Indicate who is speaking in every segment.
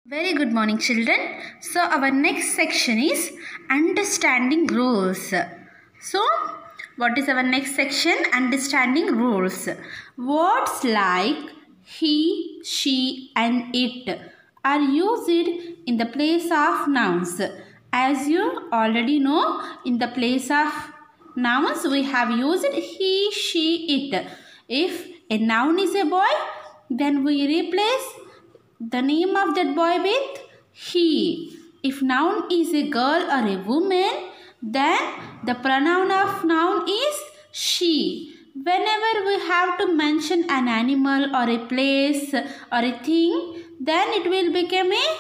Speaker 1: Very good morning, children. So our next section is understanding rules. So what is our next section? Understanding rules. Words like he, she and it are used in the place of nouns. As you already know, in the place of nouns we have used he, she, it. If a noun is a boy, then we replace the name of that boy with he. If noun is a girl or a woman, then the pronoun of noun is she. Whenever we have to mention an animal or a place or a thing, then it will become a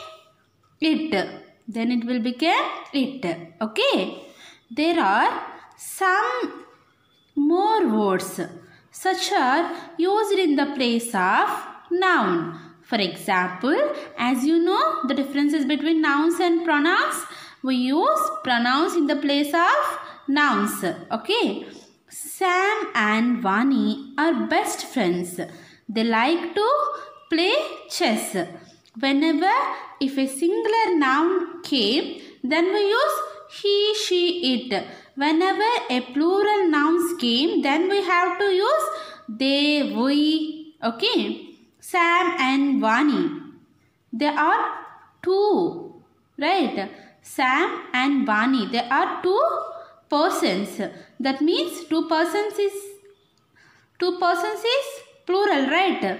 Speaker 1: it. Then it will become it. Okay. There are some more words such are used in the place of noun. For example, as you know the differences between nouns and pronouns, we use pronouns in the place of nouns. Okay. Sam and Vani are best friends. They like to play chess. Whenever if a singular noun came, then we use he, she, it. Whenever a plural nouns came, then we have to use they, we. Okay. Sam and Vani. There are two. Right? Sam and Vani. There are two persons. That means two persons is plural. Right?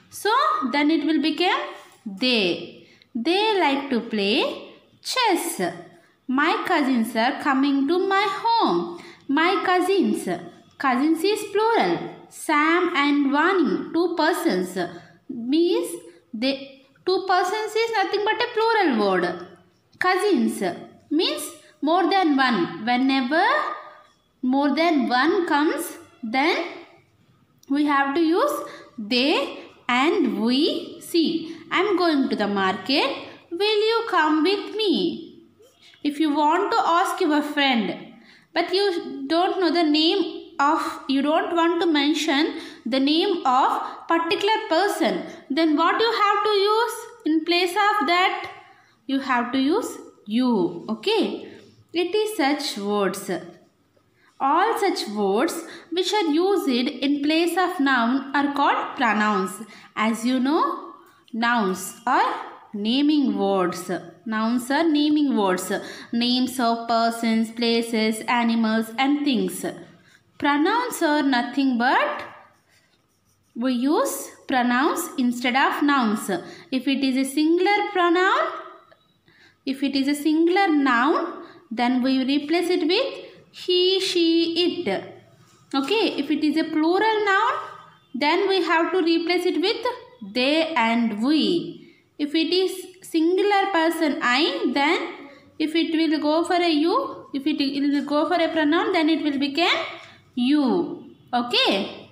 Speaker 1: So then it will become they. They like to play chess. My cousins are coming to my home. My cousins. Cousins is plural. Sam and Vani, two persons. Means two persons is nothing but a plural word. Cousins means more than one. Whenever more than one comes, then we have to use they and we. See, I am going to the market. Will you come with me? If you want to ask your friend, but you don't know the name of, you don't want to mention the name of particular person, then what you have to use in place of that? You have to use you. Okay. It is such words. All such words which are used in place of noun are called pronouns. As you know, nouns are naming words. Nouns are naming words. Names of persons, places, animals and things. Pronouns are nothing but we use pronouns instead of nouns. If it is a singular pronoun, if it is a singular noun, then we replace it with he, she, it. Okay. If it is a plural noun, then we have to replace it with they and we. If it is singular person I, then if it will go for a you, if it will go for a pronoun, then it will become you. Okay.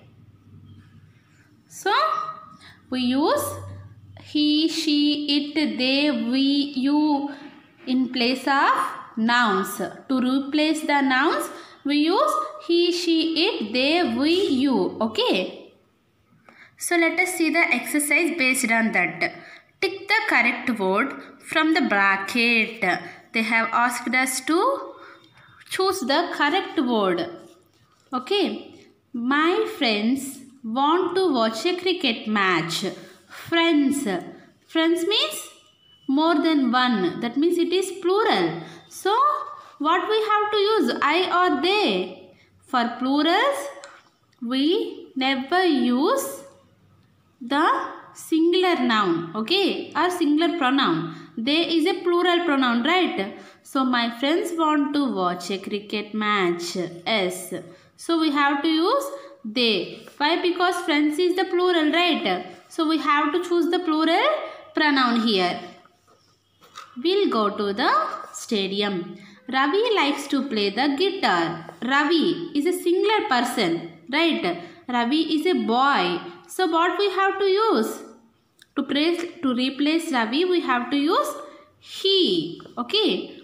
Speaker 1: So we use he, she, it, they, we, you in place of nouns. To replace the nouns, we use he, she, it, they, we, you. Okay. So let us see the exercise based on that. Tick the correct word from the bracket. They have asked us to choose the correct word. Okay. My friends want to watch a cricket match. Friends. Friends means more than one. That means it is plural. So what we have to use? I or they. For plurals, we never use the singular noun. Okay. Or singular pronoun. They is a plural pronoun. Right. So my friends want to watch a cricket match. Yes. So we have to use they. Why? Because friends is the plural, right? So we have to choose the plural pronoun here. We'll go to the stadium. Ravi likes to play the guitar. Ravi is a singular person, right? Ravi is a boy. So what we have to use? To replace Ravi, we have to use he. Okay.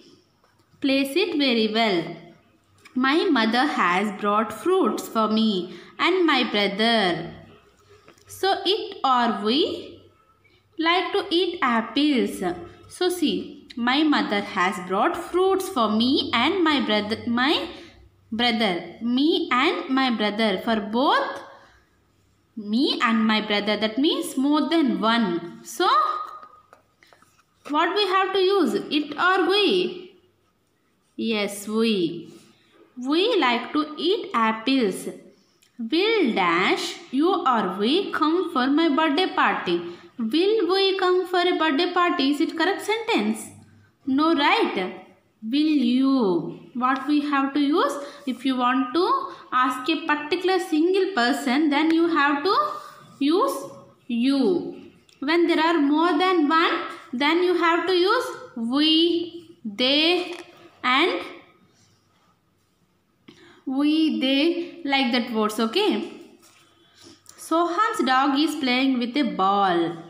Speaker 1: Place it very well. My mother has brought fruits for me and my brother. So it or we like to eat apples. So see, my mother has brought fruits for me and my brother. Me and my brother. For both me and my brother. That means more than one. So what we have to use? It or we? Yes, we. We like to eat apples. Will dash you or we come for my birthday party? Will we come for a birthday party? Is it correct sentence? No, right? Will you? What we have to use? If you want to ask a particular single person, then you have to use you. When there are more than one, then you have to use we, they and we, they, like that words, okay? Soham's dog is playing with a ball.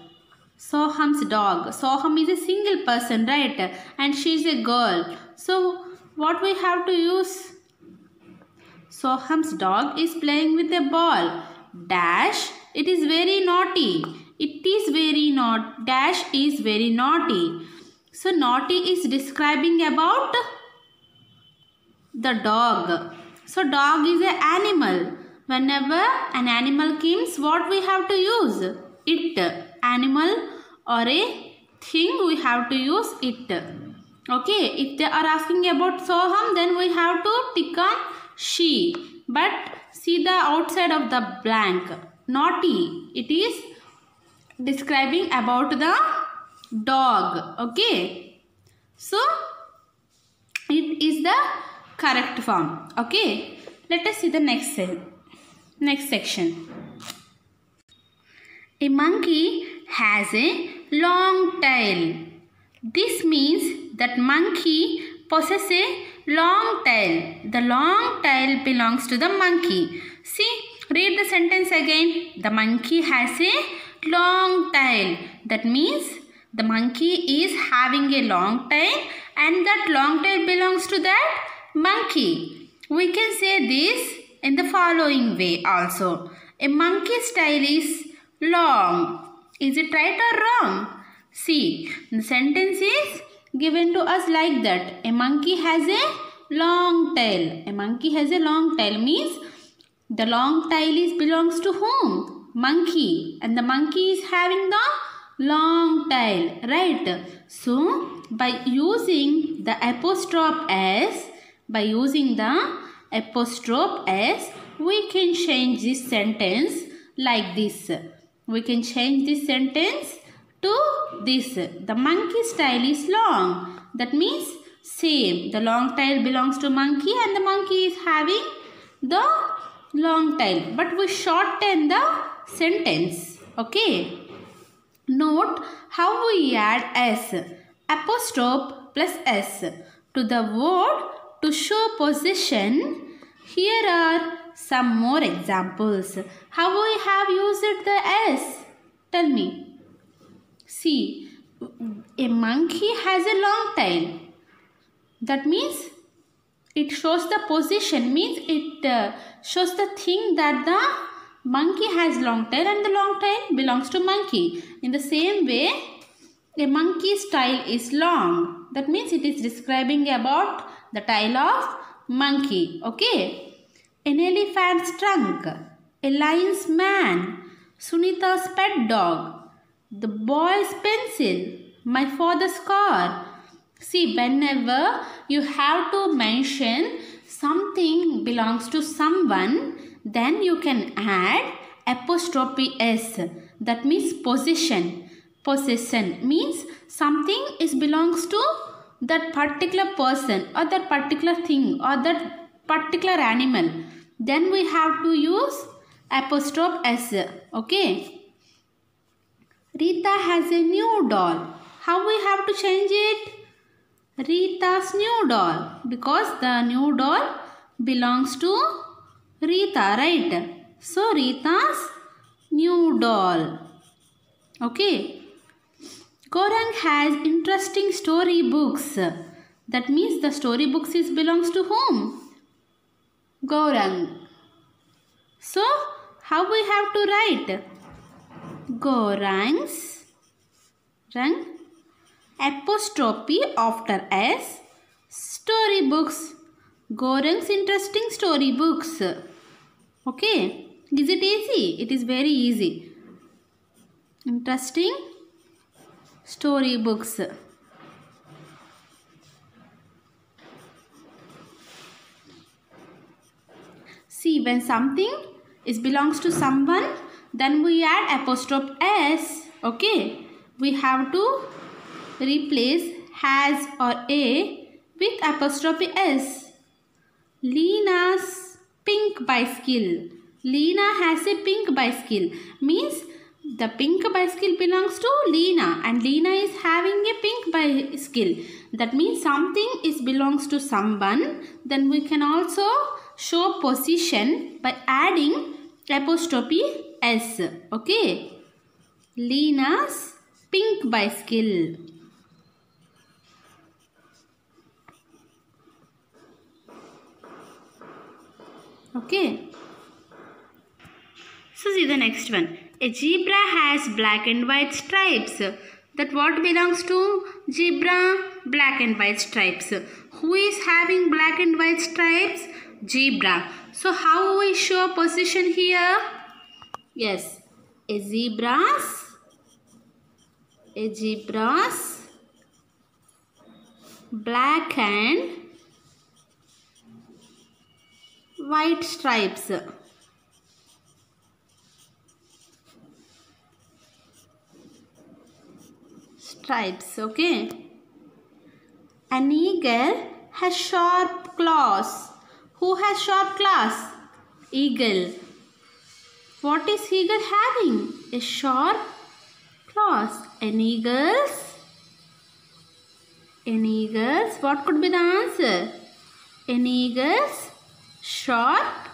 Speaker 1: Soham's dog. Soham is a single person, right? And she is a girl. So, what we have to use? Soham's dog is playing with a ball. Dash, it is very naughty. It is very naughty. Dash is very naughty. So, naughty is describing about the dog. So, dog is an animal. Whenever an animal comes, what we have to use? It. Animal or a thing, we have to use it. Okay. If they are asking about Soham, then we have to tick on she. But see the outside of the blank. Naughty. It is describing about the dog. Okay. So, it is the correct form. Okay. Let us see the next section. A monkey has a long tail. This means that monkey possesses a long tail. The long tail belongs to the monkey. See, read the sentence again. The monkey has a long tail. That means the monkey is having a long tail and that long tail belongs to that monkey. We can say this in the following way also. A monkey's tail is long. Is it right or wrong? See, the sentence is given to us like that. A monkey has a long tail. A monkey has a long tail means the long tail belongs to whom? Monkey. And the monkey is having the long tail. Right? So, by using the apostrophe S, we can change this sentence like this. We can change this sentence to this. The monkey's tail is long. That means same. The long tail belongs to monkey and the monkey is having the long tail. But we shorten the sentence. Okay. Note how we add S. Apostrophe plus S to the word to show possession. Here are some more examples. How we have used the S? Tell me. See, a monkey has a long tail. That means it shows the position. Means it shows the thing that the monkey has long tail and the long tail belongs to monkey. In the same way, a monkey's tail is long. That means it is describing about the tail of monkey. Okay. An elephant's trunk, a lion's man, Sunita's pet dog, the boy's pencil, my father's car. See, whenever you have to mention something belongs to someone, then you can add apostrophe S. That means possession. Possession means something belongs to that particular person or that particular thing or that particular animal. Then we have to use apostrophe S. Okay. Rita has a new doll. How we have to change it? Rita's new doll. Because the new doll belongs to Rita, right? So, Rita's new doll. Okay. Gaurang has interesting story books. That means the story books belongs to whom? Gaurang. So, how we have to write? Gaurang's Strung apostrophe after S. Storybooks. Gorang's interesting storybooks. Okay. Is it easy? It is very easy. Interesting storybooks. See, when something belongs to someone, then we add apostrophe S. Okay. We have to replace has or a with apostrophe S. Leena's pink bicycle. Leena has a pink bicycle. Means the pink bicycle belongs to Leena and Leena is having a pink bicycle. That means something belongs to someone. Then we can also show position by adding apostrophe S. Okay. Leena's pink bicycle. Okay. So see the next one. A zebra has black and white stripes. That what belongs to zebra? Black and white stripes. Who is having black and white stripes? Zebra. So how we show position here? Yes. A zebra's black and white stripes. Okay. An eagle has sharp claws. Who has sharp claws? Eagle. What is eagle having? A sharp claws. An eagle's. What could be the answer? An eagle's sharp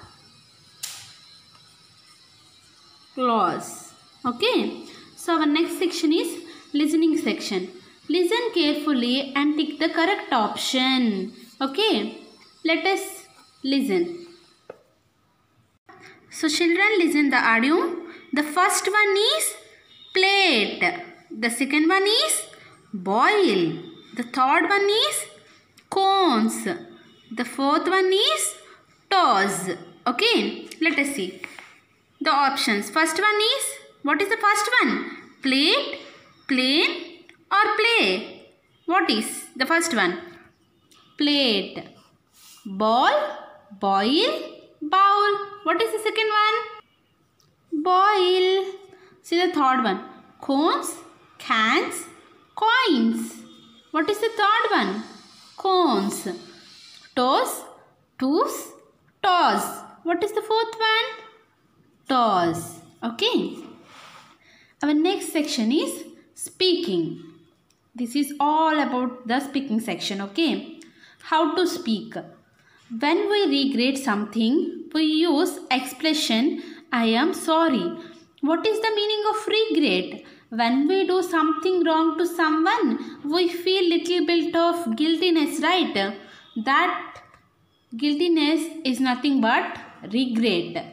Speaker 1: claws. Okay. So our next section is listening section. Listen carefully and tick the correct option. Okay. Let us listen. So children, listen the audio. The first one is plate. The second one is boil. The third one is cones. The fourth one is toss. Okay. Let us see the options. First one is, what is the first one? Plate, plane or play? What is the first one? Plate. Ball, boil, bowl. What is the second one? Boil. See the third one. Cones, cans, coins. What is the third one? Cones. Toss, toss, toss. What is the fourth one? Toss. Okay. Our next section is speaking. This is all about the speaking section. Okay. How to speak. When we regret something, we use expression I am sorry. What is the meaning of regret? When we do something wrong to someone, we feel little bit of guiltiness, right? That guiltiness is nothing but regret.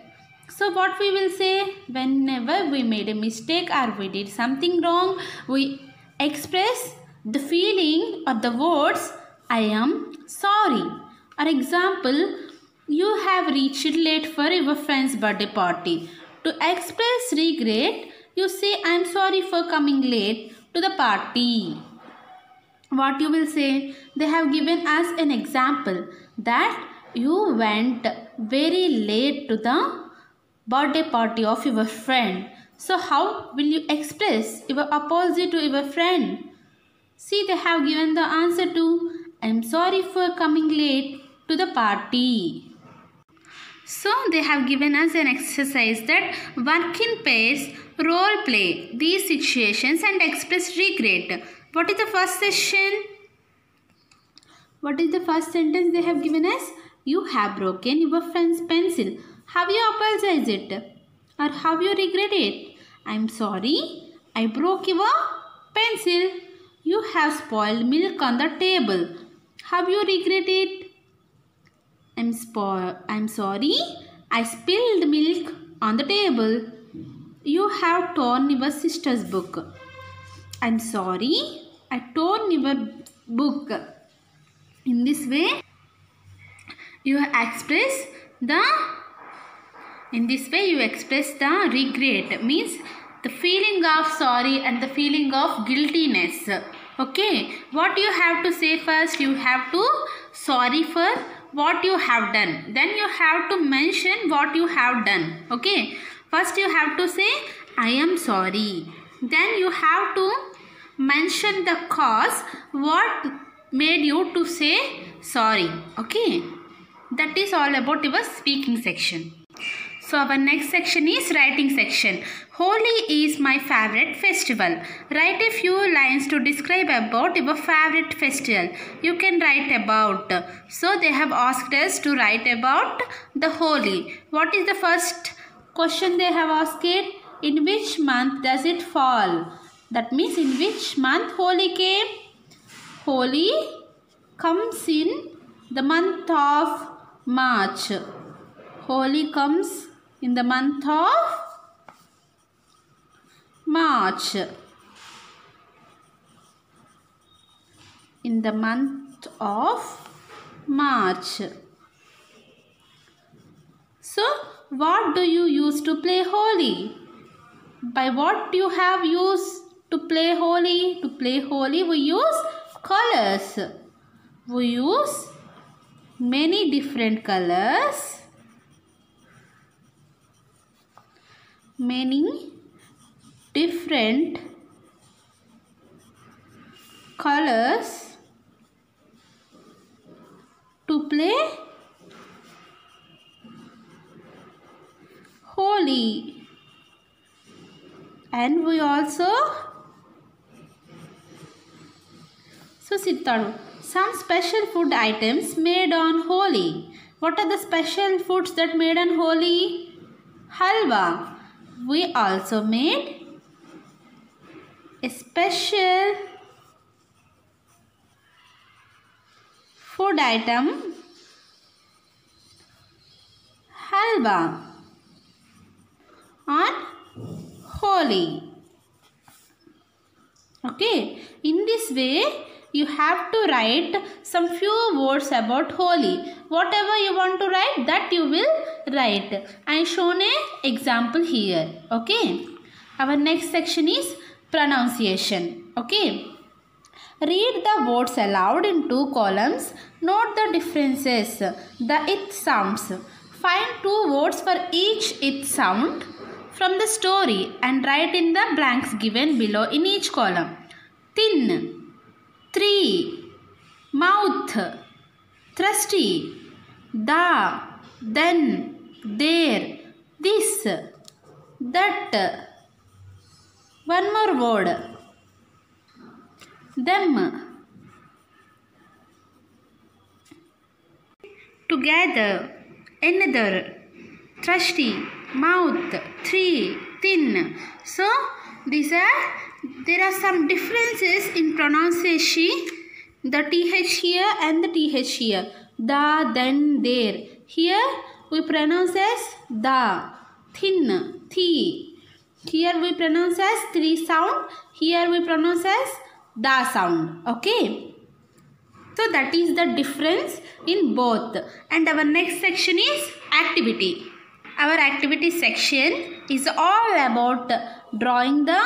Speaker 1: So what we will say? Whenever we made a mistake or we did something wrong, we express the feeling or the words I am sorry. For example, you have reached late for your friend's birthday party. To express regret, you say I am sorry for coming late to the party. What you will say? They have given us an example that you went very late to the birthday party of your friend. So how will you express your apology to your friend? See, they have given the answer to I am sorry for coming late to the party. So they have given us an exercise that work in pairs, role play these situations and express regret. What is the first session? What is the first sentence they have given us? You have broken your friend's pencil. Have you apologized it? Or have you regretted it? I am sorry, I broke your pencil. You have spoiled milk on the table. Have you regretted it? I'm sorry, I spilled milk on the table. You have torn your sister's book. I'm sorry, I torn your book. In this way, you express the regret, means the feeling of sorry and the feeling of guiltiness. Okay, what you have to say first? You have to sorry for what you have done. Then you have to mention what you have done. Okay, first you have to say I am sorry. Then you have to mention the cause, what made you to say sorry. Okay, that is all about your speaking section. So our next section is writing section. Holi is my favorite festival. Write a few lines to describe about your favorite festival. You can write about. So they have asked us to write about the Holi. What is the first question they have asked? In which month does it fall? That means in which month Holi came? Holi comes in the month of March. Holi comes in the month of March. In the month of March. So, what do you use to play Holi? By what you have used to play Holi? To play Holi, we use colors. We use many different colors. Many different colors to play Holi. And we also some special food items made on Holi. What are the special foods that made on Holi? Halwa. We also made a special food item, halwa, on Holi. Okay, in this way you have to write some few words about Holi. Whatever you want to write, that you will write. I shown an example here. Okay. Our next section is pronunciation. Okay. Read the words aloud in 2 columns. Note the differences. The it sounds. Find 2 words for each it sound from the story and write in the blanks given below in each column. Thin, tree, mouth, thirsty, the, then, there, this, that. One more word. Them. Together, another, thirsty, mouth, tree, thin. So, there are some differences in pronunciation. The TH here and the TH here. The, then, there. Here we pronounce as the. Thin, thi. Here we pronounce as three sound. Here we pronounce as da sound. Okay. So that is the difference in both. And our next section is activity. Our activity section is all about drawing the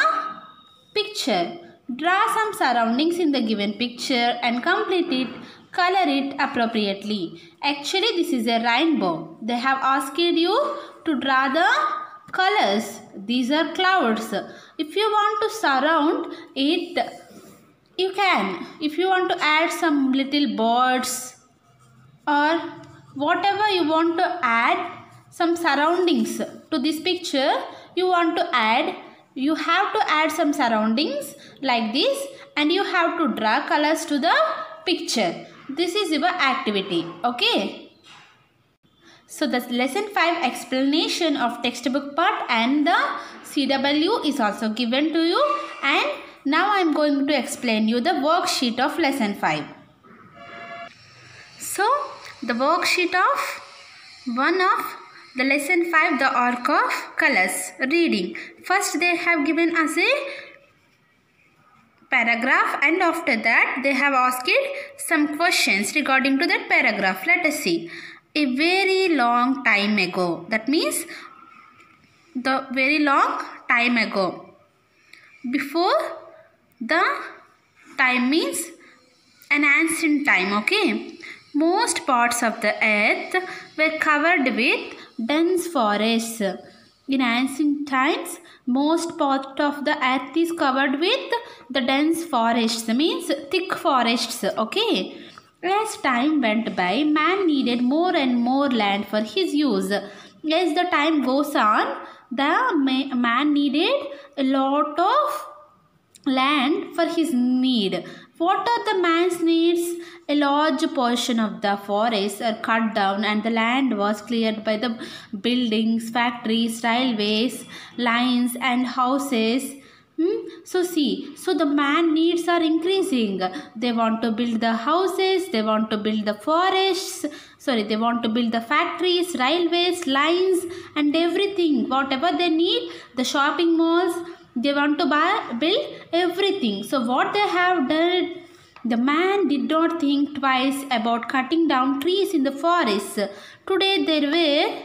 Speaker 1: picture. Draw some surroundings in the given picture and complete it. Color it appropriately. Actually, this is a rainbow. They have asked you to draw the colors. These are clouds. If you want to surround it, you can. If you want to add some little birds or whatever you want to add, some surroundings to this picture, you want to add, you have to add some surroundings like this and you have to draw colors to the picture. This is your activity. Okay. So the lesson 5 explanation of textbook part and the CW is also given to you, and now I am going to explain you the worksheet of lesson 5. So the worksheet of one of the lesson 5, the arc of colors. Reading. First they have given us a paragraph, and after that they have asked some questions regarding to that paragraph. Let us see. A very long time ago. That means the very long time ago. Before the time means an ancient time, okay. Most parts of the earth were covered with dense forests. In ancient times, most part of the earth is covered with the dense forests, means thick forests, okay. As time went by, man needed more and more land for his use. As the time goes on, the man needed a lot of land for his need. What are the man's needs? A large portion of the forests are cut down and the land was cleared by the buildings, factories, railways, lines and houses. So see, so the man needs are increasing. They want to build the houses, they want to build the forests, they want to build the factories, railways, lines and everything. Whatever they need, the shopping malls, they want to build everything. So what they have done, the man did not think twice about cutting down trees in the forests. Today there were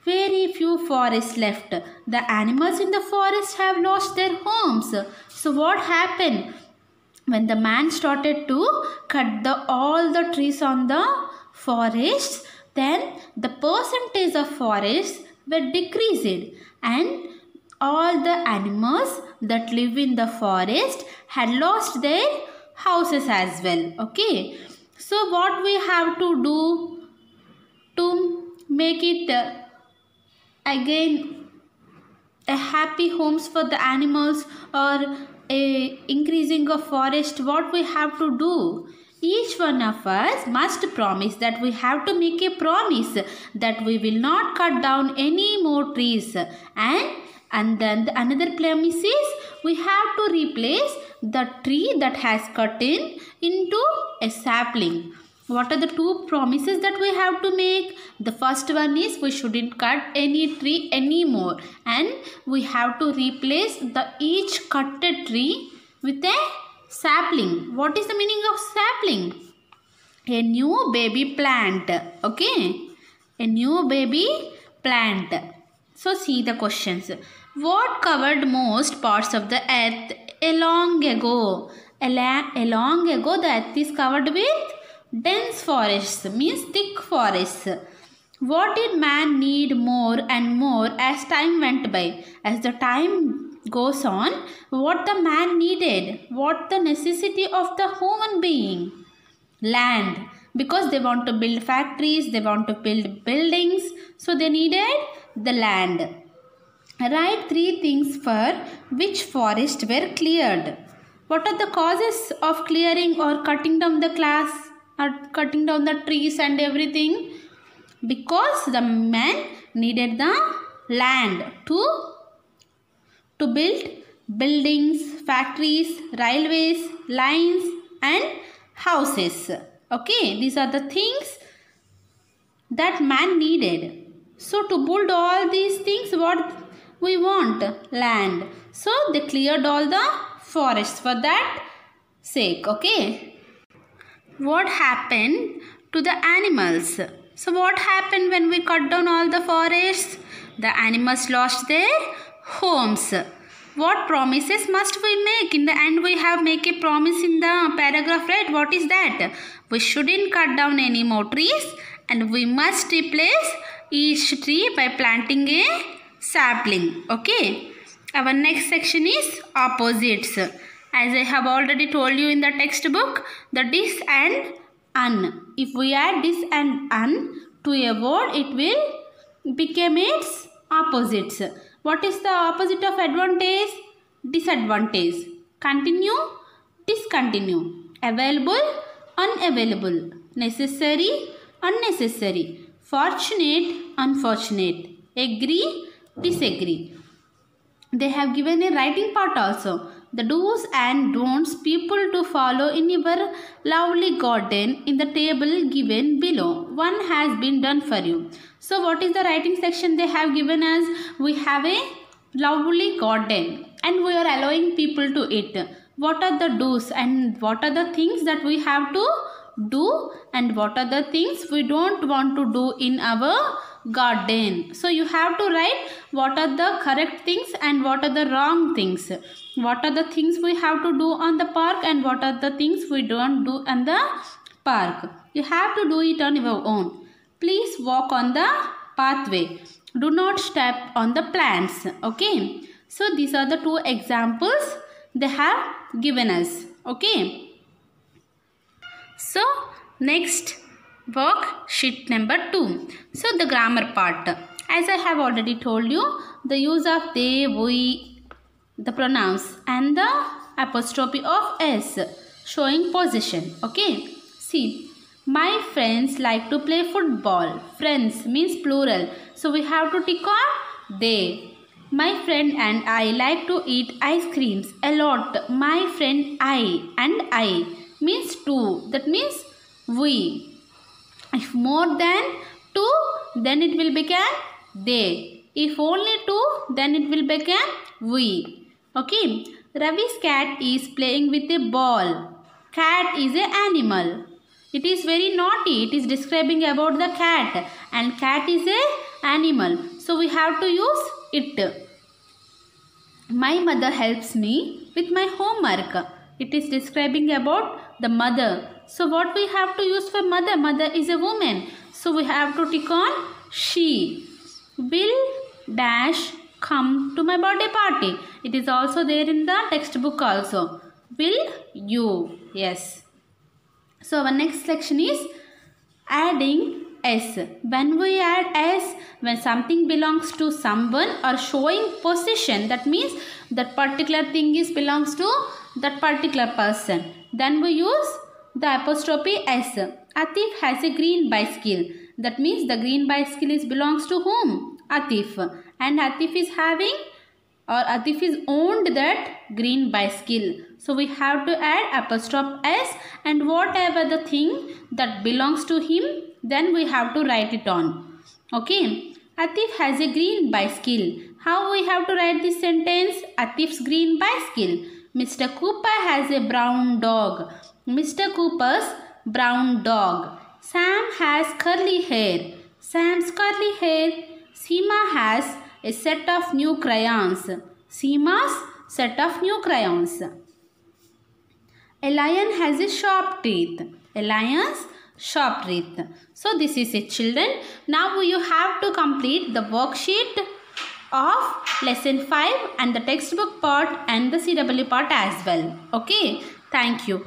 Speaker 1: very few forests left. The animals in the forest have lost their homes. So what happened? When the man started to cut all the trees on the forests, then the percentage of forests were decreased and all the animals that live in the forest had lost their houses as well, okay. So what we have to do to make it again a happy homes for the animals or a increasing of forest, what we have to do? Each one of us must promise that we have to make a promise that we will not cut down any more trees, and then another promise is we have to replace the tree that has cut into a sapling. What are the two promises that we have to make? The first one is we shouldn't cut any tree anymore, and we have to replace each cutted tree with a sapling. What is the meaning of sapling? A new baby plant, okay. A new baby plant. So see the questions. What covered most parts of the earth long ago? Long ago the earth is covered with dense forests, means thick forests. What did man need more and more as time went by? As the time goes on, what the man needed? What the necessity of the human being? Land. Because they want to build factories, they want to build buildings, so they needed the land. Write 3 things for which forests were cleared. What are the causes of clearing or cutting down the cutting down the trees and everything? Because the man needed the land to build buildings, factories, railways, lines and houses. Okay, these are the things that man needed. So to build all these things, what we want? Land. So they cleared all the forests for that sake. Okay. What happened to the animals? So what happened when we cut down all the forests? The animals lost their homes. What promises must we make? In the end, we have make a promise in the paragraph, right? What is that? We shouldn't cut down any more trees and we must replace each tree by planting a sapling. Okay. Our next section is opposites. As I have already told you in the textbook, the dis and un. If we add dis and un to a word, it will become its opposites. What is the opposite of advantage? Disadvantage. Continue, discontinue. Available, unavailable. Necessary, unnecessary. Fortunate, unfortunate. Agree, disagree. They have given a writing part also. The do's and don'ts people to follow in your lovely garden in the table given below. One has been done for you. So what is the writing section they have given us? We have a lovely garden and we are allowing people to eat. what are the do's and what are the things that we have to do and what are the things we don't want to do in our garden. So you have to write what are the correct things and what are the wrong things. What are the things we have to do on the park and what are the things we don't do on the park. You have to do it on your own. Please walk on the pathway. Do not step on the plants. Okay. So these are the two examples they have given us. Okay. So next worksheet number 2. So the grammar part. As I have already told you, the use of they, we, the pronouns and the apostrophe of s showing possession. Okay. See, my friends like to play football. Friends means plural. So we have to tick on they. My friend and I like to eat ice creams a lot. My friend I and I means two. That means we. If more than two, then it will become they. If only two, then it will become we. Okay. Ravi's cat is playing with a ball. Cat is an animal. It is very naughty. It is describing about the cat. And cat is an animal. So we have to use it. My mother helps me with my homework. It is describing about the mother. So what we have to use for mother? Mother is a woman. So we have to tick on she. Will dash come to my birthday party? It is also there in the textbook also. Will you? Yes. So our next section is adding s. When we add s, when something belongs to someone or showing possession, that means that particular thing belongs to that particular person, then we use the apostrophe s. Atif has a green bicycle. That means the green bicycle belongs to whom? Atif. And Atif is having or Atif is owned that green bicycle. So we have to add apostrophe s and whatever the thing that belongs to him, then we have to write it on. Okay. Atif has a green bicycle. How we have to write this sentence? Atif's green bicycle. Mr. Cooper has a brown dog. Mr. Cooper's brown dog. Sam has curly hair. Sam's curly hair. Seema has a set of new crayons. Seema's set of new crayons. A lion has a sharp teeth. A lion's sharp teeth. So this is it, children. Now you have to complete the worksheet of lesson 5 and the textbook part and the CW part as well. Okay. Thank you.